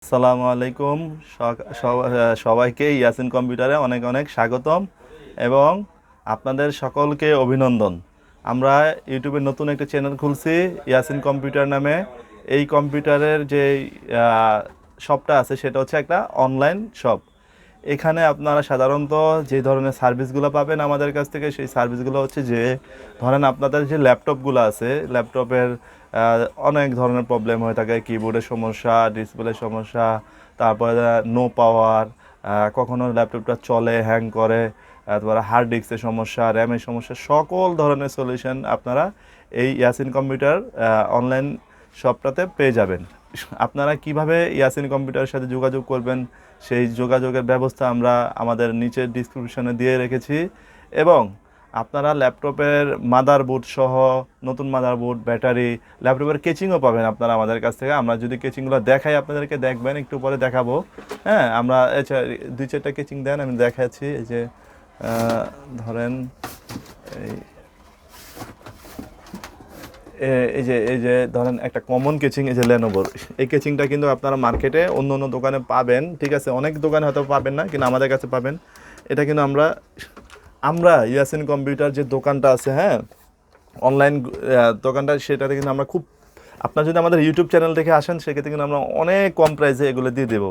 আসসালামু আলাইকুম সবাইকে ইয়াসিন কম্পিউটারে অনেক অনেক স্বাগতম এবং আপনাদের সকলকে অভিনন্দন। আমরা ইউটিউবে নতুন একটা চ্যানেল খুলছি ইয়াসিন কম্পিউটার নামে। এই কম্পিউটারের যে শপটা আছে সেটা হচ্ছে একটা অনলাইন শপ। এখানে আপনারা সাধারণত যে ধরনের সার্ভিসগুলো পাবেন আমাদের কাছ থেকে, সেই সার্ভিসগুলো হচ্ছে যে ধরেন আপনাদের যে ল্যাপটপগুলো আছে, ল্যাপটপের অনেক ধরনের প্রবলেম হয়ে থাকে, কিবোর্ডের সমস্যা, ডিসপ্লে সমস্যা, তারপরে নো পাওয়ার, কখনো ল্যাপটপটা চলে হ্যাং করে, তারপরে হার্ড ডিস্কের সমস্যা, র্যামের সমস্যা, সকল ধরনের সলিউশন আপনারা এই ইয়াসিন কম্পিউটার অনলাইন শপটাতে পেয়ে যাবেন। আপনারা কিভাবে ইয়াসিন কম্পিউটারের সাথে যোগাযোগ করবেন সেই যোগাযোগের ব্যবস্থা আমরা আমাদের নিচের ডিসক্রিপশনে দিয়ে রেখেছি। এবং আপনারা ল্যাপটপের মাদারবোর্ড সহ নতুন মাদারবোর্ড, ব্যাটারি, ল্যাপটপের কেচিংও পাবেন আপনারা আমাদের কাছ থেকে। আমরা যদি কেচিংগুলো দেখাই আপনাদেরকে, দেখবেন একটু পরে দেখাবো। হ্যাঁ, আমরা দুই চারটা কেচিং দেন, আমি দেখাচ্ছি। এই যে ধরেন এই যে ধরেন একটা কমন কেচিং, এই যে লেনোভোর, এই কেচিংটা কিন্তু আপনারা মার্কেটে অন্য অন্য দোকানে পাবেন, ঠিক আছে? অনেক দোকানে হয়তো পাবেন না, কিন্তু আমাদের কাছে পাবেন। এটা কিন্তু আমরা ইয়াসিন কম্পিউটার যে দোকানটা আছে, হ্যাঁ, অনলাইন দোকানটা, সেটাতে কিন্তু আমরা খুব, আপনার যদি আমাদের ইউটিউব চ্যানেল থেকে আসেন সেক্ষেত্রে কিন্তু আমরা অনেক কম প্রাইসে এগুলো দিয়ে দেবো।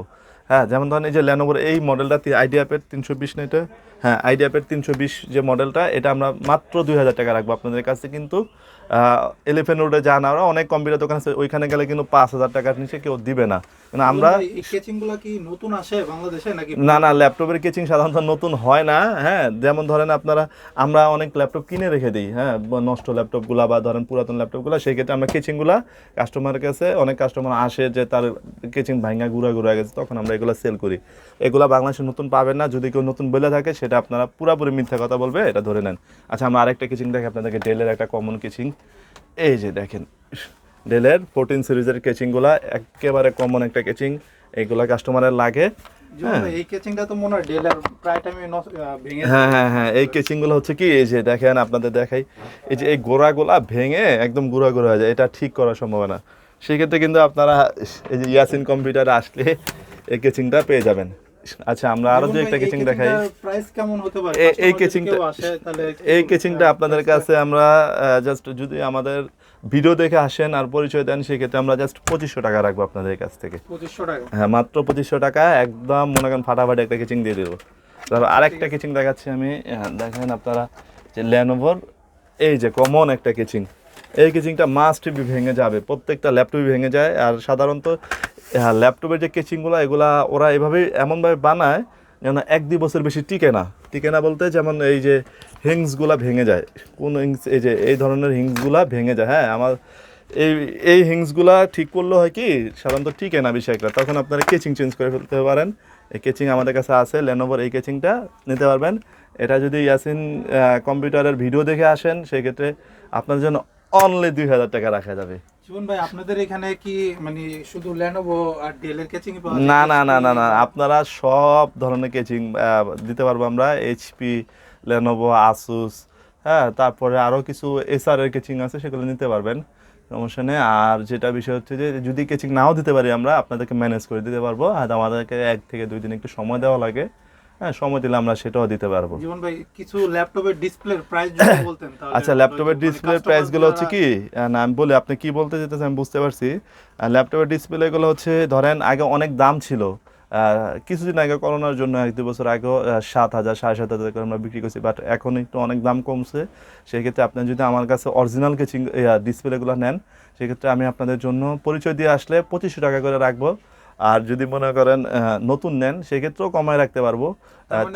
হ্যাঁ, যেমন ধরেন এই যে লেনোভোর এই মডেলটা, আইডিয়াপ্যাড 320 না এটা? হ্যাঁ, আইডিয়াপ্যাড 320 যে মডেলটা, এটা আমরা মাত্র 2000 টাকা রাখবো আপনাদের কাছে। কিন্তু এলিফ্যান্ট রোডে যান, আমরা অনেক কম্পিউটার দোকান আছে, ওইখানে গেলে কিন্তু 5000 টাকার নিচে কেউ দিবে না। কিন্তু আমরা নতুন আসে বাংলাদেশে নাকি? না, ল্যাপটপের কেচিং সাধারণত নতুন হয় না। হ্যাঁ, যেমন ধরেন আমরা অনেক ল্যাপটপ কিনে রেখে দিই, হ্যাঁ, নষ্ট ল্যাপটপগুলো বা ধরেন পুরাতন ল্যাপটপগুলো, সেই ক্ষেত্রে আমরা কেচিংগুলো কাস্টমারের কাছে, অনেক কাস্টমার আসে যে তার কেচিং ভাঙা গুঁড়া গেছে, তখন আমরা এগুলো সেল করি। এগুলো বাংলাদেশে নতুন পাবেন না। যদি কেউ নতুন বলে থাকে সেটা আপনারা পুরোপুরি মিথ্যা কথা বলবে, এটা ধরে নেন। আচ্ছা, আমরা আরেকটা কেচিং দেখি আপনাদেরকে, ডেলের একটা কমন কেচিং। এই যে দেখেন, ডেলের 14 সিরিজের কেচিংগুলো একেবারে কমন একটা কেচিং, এইগুলা কাস্টমারের লাগে। এই কেচিংটা তো মনে হয় ডেলার প্রায় টাইমে ভেঙে যায়। হ্যাঁ, এই কেচিংগুলো হচ্ছে কি, এই যে দেখেন, আপনাদের দেখাই, এই যে এই গোড়াগুলা ভেঙে একদম গুঁড়া হয়ে যায়, এটা ঠিক করা সম্ভব না। সেক্ষেত্রে কিন্তু আপনারা এই যে ইয়াসিন কম্পিউটারে আসলে এই কেচিংটা পেয়ে যাবেন। আচ্ছা, আমরা আরো যে একটা কেচিং দেখাই। প্রাইস কেমন হতে পারে? এই কেচিংটা আপনাদের কাছে আমরা জাস্ট, যদি আমাদের ভিডিও দেখে আসেন আর পরিচয় দেন, সেক্ষেত্রে আমরা জাস্ট 2500 টাকা রাখবো আপনাদের কাছ থেকে। 2500 টাকা? হ্যাঁ, মাত্র 2500 টাকা, একদম মনে করেন ফাটাফাটি একটা কেচিং দিয়ে দেবো। তারপর আরেকটা কেচিং দেখাচ্ছি আমি, দেখেন আপনারা, যে লেনোভোর এই যে কমন একটা কেচিং, এই কেচিংটা মাস্ট বি ভেঙে যাবে, প্রত্যেকটা ল্যাপটপই ভেঙে যায়। আর সাধারণত ল্যাপটপের যে কেচিংগুলো, এগুলা ওরা এমনভাবে বানায় যেন 1-2 বছর বেশি টিকে না বলতে, যেমন এই যে হিংসগুলা ভেঙে যায়, কোন হিংস, এই যে এই ধরনের হিংসগুলা ভেঙে যায়। হ্যাঁ, আমার এই হিংসগুলা ঠিক করলে হয় কি, সাধারণত টিকে না বেশি একটা, তখন আপনারা কেচিং চেঞ্জ করে ফেলতে পারেন। এই কেচিং আমাদের কাছে আছে, লেনোভোর এই কেচিংটা নিতে পারবেন। এটা যদি ইয়াসিন কম্পিউটারের ভিডিও দেখে আসেন, সেক্ষেত্রে আপনার জন্য অনলি 2000 টাকা রাখা যাবে। জীবন ভাই, আপনাদের এখানে কি মানে শুধু লেনোভো আর ডেলের কেচিং পাওয়া যায়? না, আপনারা সব ধরনের কেচিং দিতে পারবো আমরা, এইচপি, লেনোভো, আসুস, হ্যাঁ, তারপরে আরও কিছু এসআরের কেচিং আছে, সেগুলো নিতে পারবেন, সমস্যা নেই। আর যেটা বিষয় হচ্ছে যে যদি কেচিং নাও দিতে পারি, আমরা আপনাদেরকে ম্যানেজ করে দিতে পারবো। আর আমাদেরকে 1 থেকে 2 দিন একটু সময় দেওয়া লাগে। হ্যাঁ, সময় দিলে আমরা সেটাও দিতে পারবো। জীবন ভাই, কিছু ল্যাপটপের ডিসপ্লের প্রাইস যদি বলতেন তাহলে। আচ্ছা, ল্যাপটপের ডিসপ্লের প্রাইসগুলো হচ্ছে কি, না আমি বলি, আপনি কি বলতে যেতেছেন আমি বুঝতে পারছি। ল্যাপটপের ডিসপ্লেগুলো হচ্ছে, ধরেন আগে অনেক দাম ছিল, কিছুদিন আগে করোনার জন্য 1-2 বছর আগেও 7000, 7500 করে আমরা বিক্রি করছি, বাট এখন একটু অনেক দাম কমছে। সেক্ষেত্রে আপনি যদি আমার কাছে অরিজিনাল কেচিং ডিসপ্লেগুলো নেন, সেক্ষেত্রে আমি আপনাদের জন্য পরিচয় দিয়ে আসলে 2500 টাকা করে রাখবো। আর যদি মনে করেন নতুন নেন, সেক্ষেত্রেও কমায় রাখতে পারবো।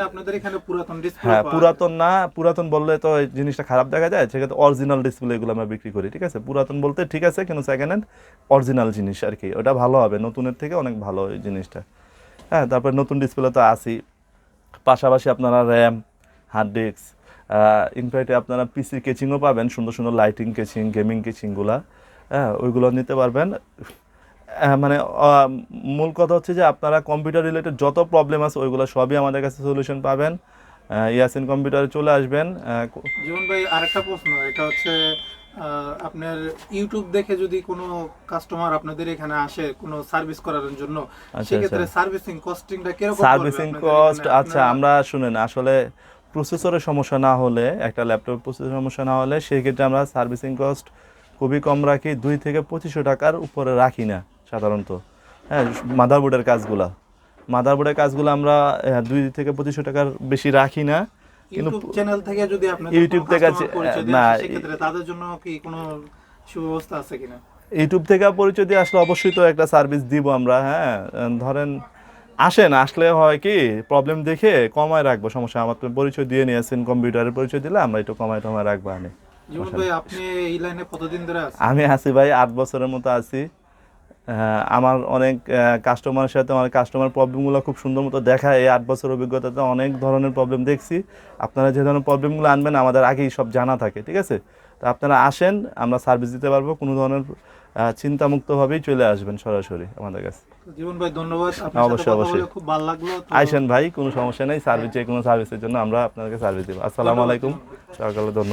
আপনাদের এখানে পুরাতন ডিসপ্লে? হ্যাঁ, পুরাতন বললে তো এই জিনিসটা খারাপ দেখা যায়, সেক্ষেত্রে অরিজিনাল ডিসপ্লেগুলো আমরা বিক্রি করি, ঠিক আছে? পুরাতন বলতে ঠিক আছে, কিন্তু সেকেন্ড হ্যান্ড অরিজিনাল জিনিস আর কি, ওটা ভালো হবে, নতুনের থেকে অনেক ভালো এই জিনিসটা। হ্যাঁ, তারপরে নতুন ডিসপ্লে তো আসি, পাশাপাশি আপনারা র্যাম, হার্ড ডিস্ক, ইনফ্যাক্টে আপনারা পিসি কেচিংও পাবেন, সুন্দর সুন্দর লাইটিং কেচিং, গেমিং কেচিংগুলা, হ্যাঁ, ওইগুলো নিতে পারবেন। মানে মূল কথা হচ্ছে যে আপনারা কম্পিউটার রিলেটেড যত প্রবলেম আছে ওইগুলো সবই আমাদের কাছে সলিউশন পাবেন। ইয়াসিন কম্পিউটারে চলে আসবেন। জীবন ভাই, আরেকটা প্রশ্ন, এটা হচ্ছে আপনার ইউটিউব দেখে যদি কোনো কাস্টমার আপনাদের এখানে আসে কোনো সার্ভিস করার জন্য, সেক্ষেত্রে সার্ভিসিং কস্টিংটা কিরকম পড়বে সার্ভিসিং আপনাদের কস্ট এখানে? আচ্ছা আমরা শুনেন আসলে প্রসেসরের সমস্যা না হলে একটা ল্যাপটপ প্রসেসরের সমস্যা না হলে সেই ক্ষেত্রে আমরা সার্ভিসিং কস্ট খুবই কম রাখি, 2 থেকে 2500 টাকার উপরে রাখি না সাধারণত। হ্যাঁ, মাদারবোর্ডের কাজগুলো আমরা 2 থেকে 2500 টাকার বেশি রাখি না। কিন্তু ইউটিউব চ্যানেল থেকে যদি আপনাদের ইউটিউব কোনো থেকে কাস্টমার পরিচয় দিয়ে না, আসে, সেক্ষেত্রে তাদের জন্য কি কোনো সুব্যবস্থা আছে কিনা? ইউটিউব থেকে পরিচয় দিয়ে আসলে অবশ্যই তো একটা সার্ভিস দিব আমরা। হ্যাঁ, ধরেন আসলে হয় কি প্রবলেম দেখে কমায় রাখবো, সমস্যা, আমার তো পরিচয় দিয়ে নিয়েছেন, কম্পিউটারের পরিচয় দিলে আমরা একটু কমায় রাখবো। জীবন ভাই, আপনি এই লাইনে কতদিন ধরে আছেন? আমি আছি ভাই 8 বছরের মতো আছি। আমার অনেক কাস্টমারের সাথে অনেক কাস্টমার প্রবলেমগুলো খুব সুন্দর মতো দেখায়। এই 8 বছর অভিজ্ঞতাতে অনেক ধরনের প্রবলেম দেখছি। আপনারা যে ধরনের প্রবলেমগুলো আনবেন আমাদের আগেই সব জানা থাকে, ঠিক আছে? তো আপনারা আসেন, আমরা সার্ভিস দিতে পারবো, কোনো ধরনের চিন্তামুক্তভাবেই চলে আসবেন সরাসরি আমাদের কাছে। জীবন ভাই, ধন্যবাদ, আপনার সাথে কথা বলে খুব ভালো লাগলো। আইসেন ভাই, কোনো সমস্যা নেই, সার্ভিস যে কোনো সার্ভিসের জন্য আমরা আপনাদেরকে সার্ভিস দেবো। আসসালামু আলাইকুম, সকালে ধন্যবাদ।